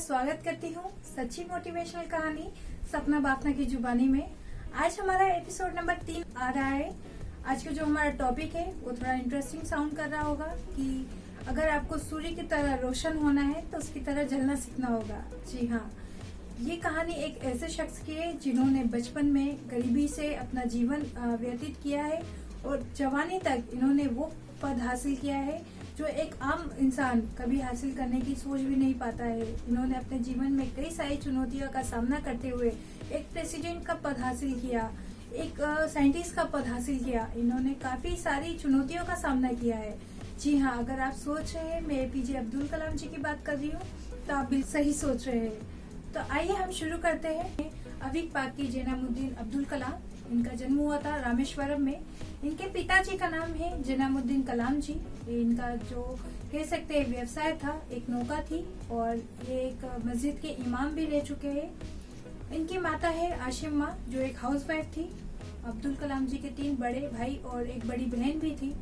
स्वागत करती हूँ सच्ची मोटिवेशनल कहानी सपना बापना की जुबानी में। आज हमारा एपिसोड नंबर 3 आ रहा है। आज का जो हमारा टॉपिक है वो थोड़ा इंटरेस्टिंग साउंड कर रहा होगा कि अगर आपको सूर्य की तरह रोशन होना है तो उसकी तरह जलना सीखना होगा। जी हाँ, ये कहानी एक ऐसे शख्स की है जिन्होंने बचपन में गरीबी से अपना जीवन व्यतीत किया है और जवानी तक इन्होंने वो पद हासिल किया है जो एक आम इंसान कभी हासिल करने की सोच भी नहीं पाता है। इन्होंने अपने जीवन में कई सारी चुनौतियों का सामना करते हुए एक प्रेसिडेंट का पद हासिल किया, एक साइंटिस्ट का पद हासिल किया। इन्होंने काफी सारी चुनौतियों का सामना किया है। जी हाँ, अगर आप सोच रहे हैं मैं एपीजे अब्दुल कलाम जी की बात कर रही हूँ तो आप बिल्कुल सही सोच रहे हैं। तो आइए हम शुरू करते हैं। अवीक पाकी जैनामुद्दीन अब्दुल कलाम, इनका जन्म हुआ था रामेश्वरम में। इनके पिताजी का नाम है जैनामुद्दीन कलाम जी। इनका जो कह सकते हैं व्यवसाय था, एक नौका थी और ये एक मस्जिद के इमाम भी रह चुके हैं। इनकी माता है आशिम माँ जो एक हाउसवाइफ थी। अब्दुल कलाम जी के 3 बड़े भाई और एक बड़ी बहन भी थी।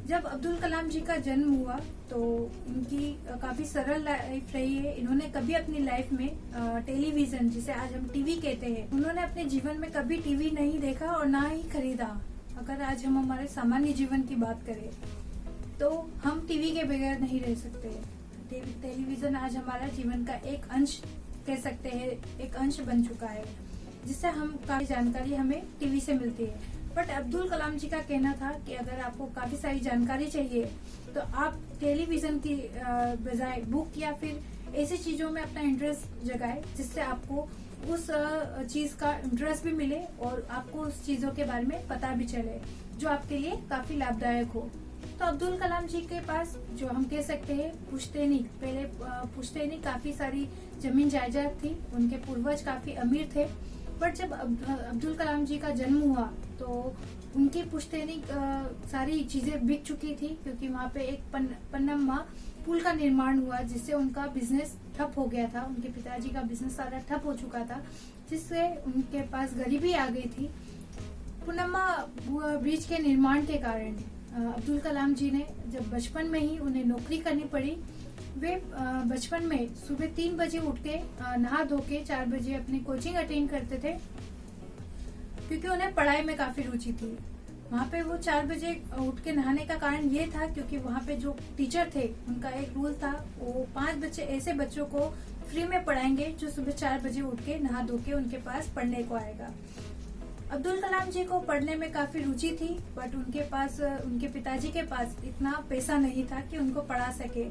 जब अब्दुल कलाम जी का जन्म हुआ तो इनकी काफी सरल लाइफ रही है। इन्होंने कभी अपनी लाइफ में टेलीविजन, जिसे आज हम टीवी कहते हैं, उन्होंने अपने जीवन में कभी टीवी नहीं देखा और ना ही खरीदा। अगर आज हम हमारे सामान्य जीवन की बात करें तो हम टीवी के बगैर नहीं रह सकते। टेलीविजन आज हमारा जीवन का एक अंश कह सकते हैं, एक अंश बन चुका है जिससे हम काफी जानकारी हमें टीवी से मिलती है। बट अब्दुल कलाम जी का कहना था कि अगर आपको काफी सारी जानकारी चाहिए तो आप टेलीविजन की बजाय बुक या फिर ऐसी चीजों में अपना इंटरेस्ट जगाए जिससे आपको उस चीज का इंटरेस्ट भी मिले और आपको उस चीजों के बारे में पता भी चले जो आपके लिए काफी लाभदायक हो। तो अब्दुल कलाम जी के पास जो हम कह सकते हैं पुश्तैनी, पहले पुश्तैनी काफी सारी जमीन जायदाद थी। उनके पूर्वज काफी अमीर थे। बट जब अब्दुल कलाम जी का जन्म हुआ तो उनकी पुश्तैनी सारी चीजें बिक चुकी थी क्योंकि वहाँ पे एक पन्नम्मा पुल का निर्माण हुआ जिससे उनका बिजनेस ठप हो गया था। उनके पिताजी का बिजनेस सारा ठप हो चुका था जिससे उनके पास गरीबी आ गई थी। पन्नम्मा ब्रिज के निर्माण के कारण अब्दुल कलाम जी ने जब बचपन में ही उन्हें नौकरी करनी पड़ी। वे बचपन में सुबह 3 बजे उठ के नहा धो के 4 बजे अपनी कोचिंग अटेंड करते थे क्योंकि उन्हें पढ़ाई में काफी रुचि थी। वहाँ पे वो 4 बजे उठ के नहाने का कारण ये था क्योंकि वहाँ पे जो टीचर थे उनका एक रूल था, वो 5 बच्चे ऐसे बच्चों को फ्री में पढ़ाएंगे जो सुबह 4 बजे उठ के नहा धो के उनके पास पढ़ने को आएगा। अब्दुल कलाम जी को पढ़ने में काफी रुचि थी बट उनके पिताजी के पास इतना पैसा नहीं था कि उनको पढ़ा सके।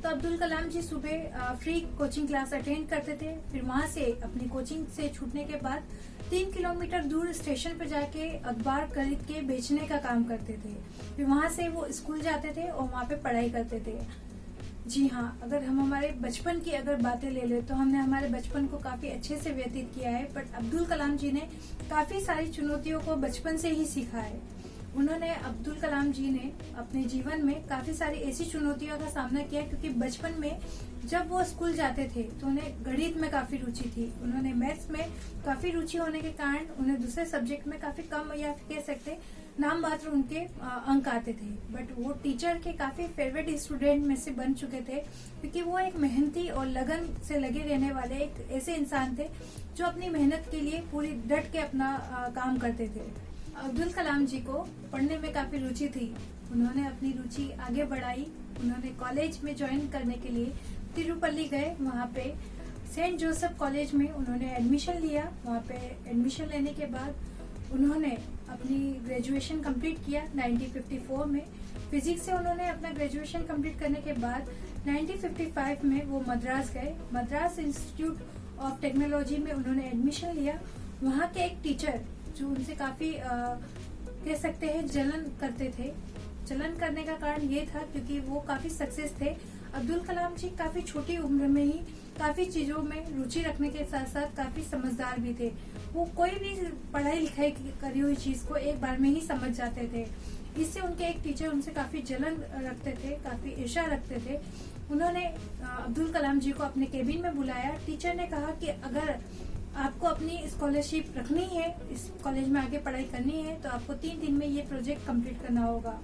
तो अब्दुल कलाम जी सुबह फ्री कोचिंग क्लास अटेंड करते थे। फिर वहाँ से अपनी कोचिंग से छूटने के बाद 3 किलोमीटर दूर स्टेशन पर जाके अखबार खरीद के बेचने का काम करते थे। फिर वहाँ से वो स्कूल जाते थे और वहाँ पे पढ़ाई करते थे। जी हाँ, अगर हम हमारे बचपन की अगर बातें ले ले तो हमने हमारे बचपन को काफी अच्छे से व्यतीत किया है। बट अब्दुल कलाम जी ने काफी सारी चुनौतियों को बचपन से ही सीखा है। अब्दुल कलाम जी ने अपने जीवन में काफी सारी ऐसी चुनौतियों का सामना किया क्योंकि बचपन में जब वो स्कूल जाते थे तो उन्हें गणित में काफी रुचि थी। उन्होंने मैथ्स में काफी रुचि होने के कारण उन्हें दूसरे सब्जेक्ट में काफी कम या कह सकते नाम मात्र उनके अंक आते थे। बट वो टीचर के काफी फेवरेट स्टूडेंट में से बन चुके थे क्योंकि वो एक मेहनती और लगन से लगे रहने वाले एक ऐसे इंसान थे जो अपनी मेहनत के लिए पूरी डट के अपना काम करते थे। अब्दुल कलाम जी को पढ़ने में काफी रुचि थी। उन्होंने अपनी रुचि आगे बढ़ाई। उन्होंने कॉलेज में ज्वाइन करने के लिए तिरुपल्ली गए। वहाँ पे सेंट जोसेफ कॉलेज में उन्होंने एडमिशन लिया। वहाँ पे एडमिशन लेने के बाद उन्होंने अपनी ग्रेजुएशन कंप्लीट किया 1954 में। फिजिक्स से उन्होंने अपना ग्रेजुएशन कंप्लीट करने के बाद 1955 में वो मद्रास गए। मद्रास इंस्टीट्यूट ऑफ टेक्नोलॉजी में उन्होंने एडमिशन लिया। वहाँ के एक टीचर जो उनसे काफी कह सकते हैं जलन करते थे। जलन करने का कारण ये था क्योंकि वो काफी सक्सेस थे। अब्दुल कलाम जी काफी छोटी उम्र में ही काफी चीजों में रुचि रखने के साथ साथ काफी समझदार भी थे। वो कोई भी पढ़ाई लिखाई करी हुई चीज को एक बार में ही समझ जाते थे। इससे उनके एक टीचर उनसे काफी जलन रखते थे, काफी ईर्ष्या रखते थे। उन्होंने अब्दुल कलाम जी को अपने केबिन में बुलाया। टीचर ने कहा कि अगर आपको अपनी स्कॉलरशिप रखनी है, इस कॉलेज में आगे पढ़ाई करनी है तो आपको 3 दिन में ये प्रोजेक्ट कंप्लीट करना होगा।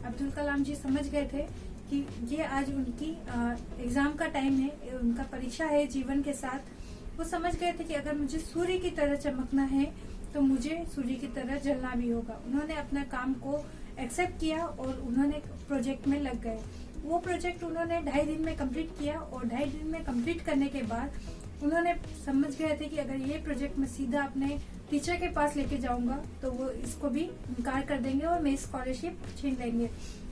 अब्दुल कलाम जी समझ गए थे कि ये आज उनकी एग्जाम का टाइम है, उनका परीक्षा है जीवन के साथ। वो समझ गए थे कि अगर मुझे सूर्य की तरह चमकना है तो मुझे सूर्य की तरह जलना भी होगा। उन्होंने अपना काम को एक्सेप्ट किया और उन्होंने प्रोजेक्ट में लग गए। वो प्रोजेक्ट उन्होंने 2.5 दिन में कंप्लीट किया और 2.5 दिन में कंप्लीट करने के बाद उन्होंने समझ गए थे कि अगर ये प्रोजेक्ट मैं सीधा अपने टीचर के पास लेके जाऊंगा तो वो इसको भी इनकार कर देंगे और मेरी स्कॉलरशिप छीन लेंगे।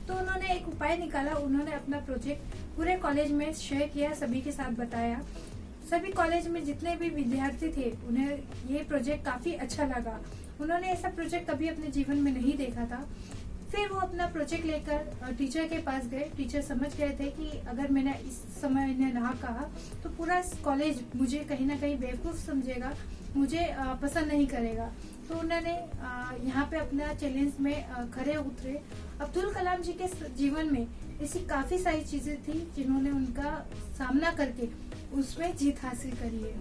तो उन्होंने एक उपाय निकाला। उन्होंने अपना प्रोजेक्ट पूरे कॉलेज में शेयर किया, सभी के साथ बताया। सभी कॉलेज में जितने भी विद्यार्थी थे उन्हें ये प्रोजेक्ट काफी अच्छा लगा। उन्होंने ऐसा प्रोजेक्ट कभी अपने जीवन में नहीं देखा था। फिर वो अपना प्रोजेक्ट लेकर टीचर के पास गए। टीचर समझ गए थे कि अगर मैंने इस समय इन्हें ना कहा तो पूरा कॉलेज मुझे कहीं ना कहीं बेवकूफ समझेगा, मुझे पसंद नहीं करेगा। तो उन्होंने यहाँ पे अपना चैलेंज में खड़े उतरे। अब्दुल कलाम जी के जीवन में ऐसी काफी सारी चीजें थी जिन्होंने उनका सामना करके उसमें जीत हासिल करी है।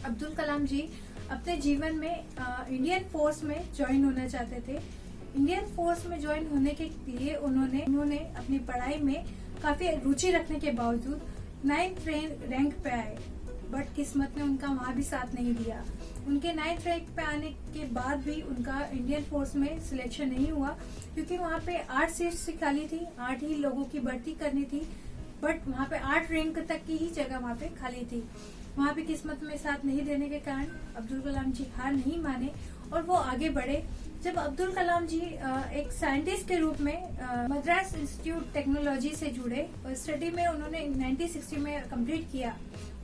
अब्दुल कलाम जी अपने जीवन में इंडियन फोर्स में ज्वाइन होना चाहते थे। इंडियन फोर्स में ज्वाइन होने के लिए उन्होंने अपनी पढ़ाई में काफी रुचि रखने के बावजूद 9th रैंक पे आए, बट किस्मत ने उनका वहाँ भी साथ नहीं दिया। उनके 9th रैंक पे आने के बाद भी उनका इंडियन फोर्स में सिलेक्शन नहीं हुआ, क्योंकि वहाँ पे 8 सीट्स खाली थी, 8 ही लोगों की भर्ती करनी थी, बट वहाँ पे 8 रैंक तक की ही जगह वहाँ पे खाली थी। वहाँ पे किस्मत में साथ नहीं देने के कारण अब्दुल कलाम जी हार नहीं माने और वो आगे बढ़े। जब अब्दुल कलाम जी एक साइंटिस्ट के रूप में मद्रास इंस्टीट्यूट टेक्नोलॉजी से जुड़े और स्टडी में उन्होंने 1960 में कंप्लीट किया।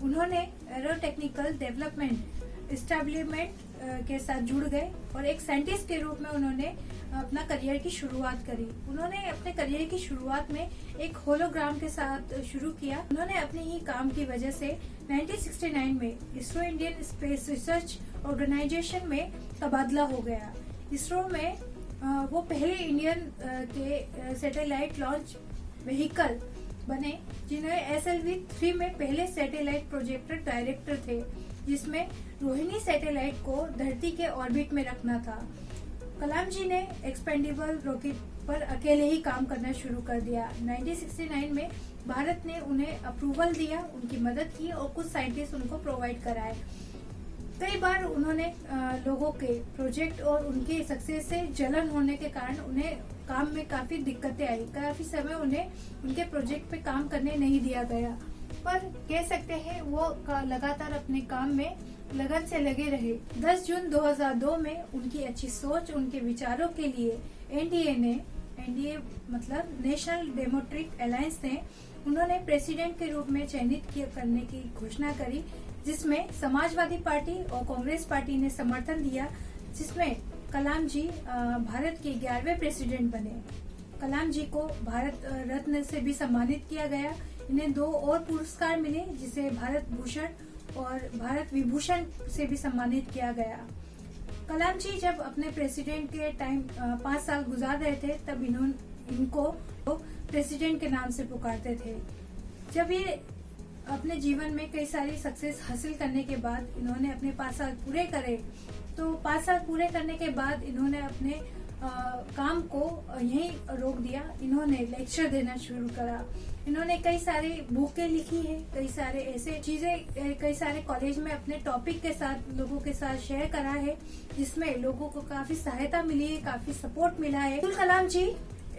उन्होंने एरोटेक्निकल डेवलपमेंट एस्टेब्लिशमेंट के साथ जुड़ गए और एक साइंटिस्ट के रूप में उन्होंने अपना करियर की शुरुआत करी। उन्होंने अपने करियर की शुरुआत में एक होलोग्राम के साथ शुरू किया। उन्होंने अपने ही काम की वजह से 1969 में ISRO Indian space research organisation में तबादला हो गया। इसरो में वो पहले इंडियन के सैटेलाइट लॉन्च व्हीकल बने, जिन्हें SLV-3 में पहले सैटेलाइट प्रोजेक्टर डायरेक्टर थे, जिसमें रोहिणी सैटेलाइट को धरती के ऑर्बिट में रखना था। कलाम जी ने एक्सपेंडेबल रॉकेट पर अकेले ही काम करना शुरू कर दिया। 1969 में भारत ने उन्हें अप्रूवल दिया, उनकी मदद की और कुछ साइंटिस्ट उनको प्रोवाइड कराए। कई बार उन्होंने लोगों के प्रोजेक्ट और उनके सक्सेस से जलन होने के कारण उन्हें काम में काफी दिक्कतें आई। काफी समय उन्हें उनके प्रोजेक्ट पे काम करने नहीं दिया गया, पर कह सकते हैं वो लगातार अपने काम में लगन से लगे रहे। 10 जून 2002 में उनकी अच्छी सोच, उनके विचारों के लिए एनडीए मतलब नेशनल डेमोक्रेटिक अलायंस ने उन्होंने प्रेसिडेंट के रूप में चयनित करने की घोषणा करी, जिसमें समाजवादी पार्टी और कांग्रेस पार्टी ने समर्थन दिया, जिसमें कलाम जी भारत के 11वें प्रेसिडेंट बने। कलाम जी को भारत रत्न से भी सम्मानित किया गया। इन्हें 2 और पुरस्कार मिले, जिसे भारत भूषण और भारत विभूषण से भी सम्मानित किया गया। कलाम जी जब अपने प्रेसिडेंट के टाइम 5 साल गुजार रहे थे, तब इनको प्रेसिडेंट के नाम से पुकारते थे। जब ये अपने जीवन में कई सारी सक्सेस हासिल करने के बाद इन्होंने अपने 5 साल पूरे करे, तो 5 साल पूरे करने के बाद इन्होंने अपने काम को यहीं रोक दिया। इन्होंने लेक्चर देना शुरू करा। इन्होंने कई सारी बुकें लिखी है, कई सारे ऐसे चीजें कई सारे कॉलेज में अपने टॉपिक के साथ लोगों के साथ शेयर करा है, जिसमें लोगों को काफी सहायता मिली है, काफी सपोर्ट मिला है। अब्दुल कलाम जी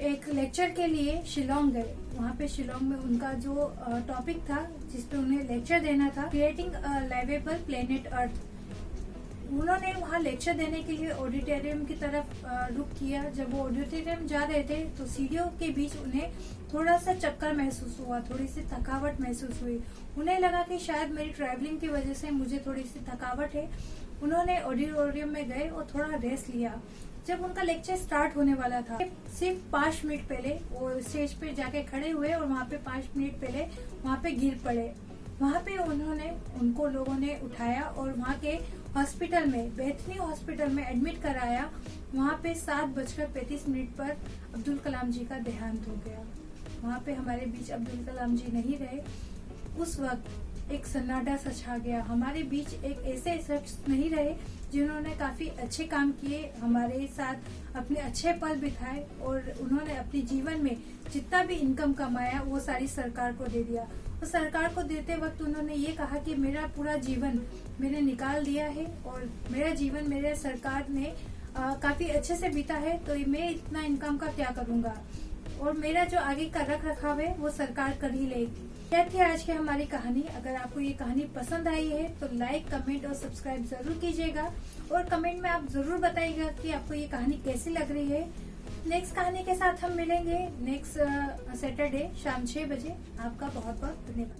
एक लेक्चर के लिए शिलोंग गए। वहाँ पे शिलोंग में उनका जो टॉपिक था जिसपे उन्हें लेक्चर देना था, क्रिएटिंग लाइवेबल प्लेनेट अर्थ, उन्होंने वहाँ लेक्चर देने के लिए ऑडिटोरियम की तरफ रुख किया। जब वो ऑडिटोरियम जा रहे थे तो सीढ़ियों के बीच उन्हें थोड़ा सा चक्कर महसूस हुआ, थोड़ी सी थकावट महसूस हुई। उन्हें लगा कि शायद मेरी ट्रैवलिंग की वजह से मुझे थोड़ी सी थकावट है। उन्होंने ऑडिटोरियम में गए और थोड़ा रेस्ट लिया। जब उनका लेक्चर स्टार्ट होने वाला था, सिर्फ 5 मिनट पहले वो स्टेज पे जाके खड़े हुए और वहाँ पे 5 मिनट पहले वहाँ पे गिर पड़े। वहाँ पे उनको लोगों ने उठाया और वहाँ के हॉस्पिटल में, बेथनी हॉस्पिटल में एडमिट कराया। वहाँ पे 7:35 पर अब्दुल कलाम जी का देहांत हो गया। वहाँ पे हमारे बीच अब्दुल कलाम जी नहीं रहे। उस वक्त एक सन्नाटा सा छा गया। हमारे बीच एक ऐसे शख्स नहीं रहे जिन्होंने काफी अच्छे काम किए, हमारे साथ अपने अच्छे पल बिताए और उन्होंने अपने जीवन में जितना भी इनकम कमाया वो सारी सरकार को दे दिया। तो सरकार को देते वक्त उन्होंने ये कहा कि मेरा पूरा जीवन मैंने निकाल दिया है और मेरा जीवन मेरे सरकार ने काफी अच्छे से बीता है, तो मैं इतना इनकम का क्या करूंगा और मेरा जो आगे का रख रखाव है वो सरकार कर ही लेगी। क्या थी आज की हमारी कहानी। अगर आपको ये कहानी पसंद आई है तो लाइक, कमेंट और सब्सक्राइब जरूर कीजिएगा और कमेंट में आप जरूर बताइएगा कि आपको ये कहानी कैसी लग रही है। नेक्स्ट कहानी के साथ हम मिलेंगे नेक्स्ट सैटरडे शाम 6 बजे। आपका बहुत बहुत धन्यवाद।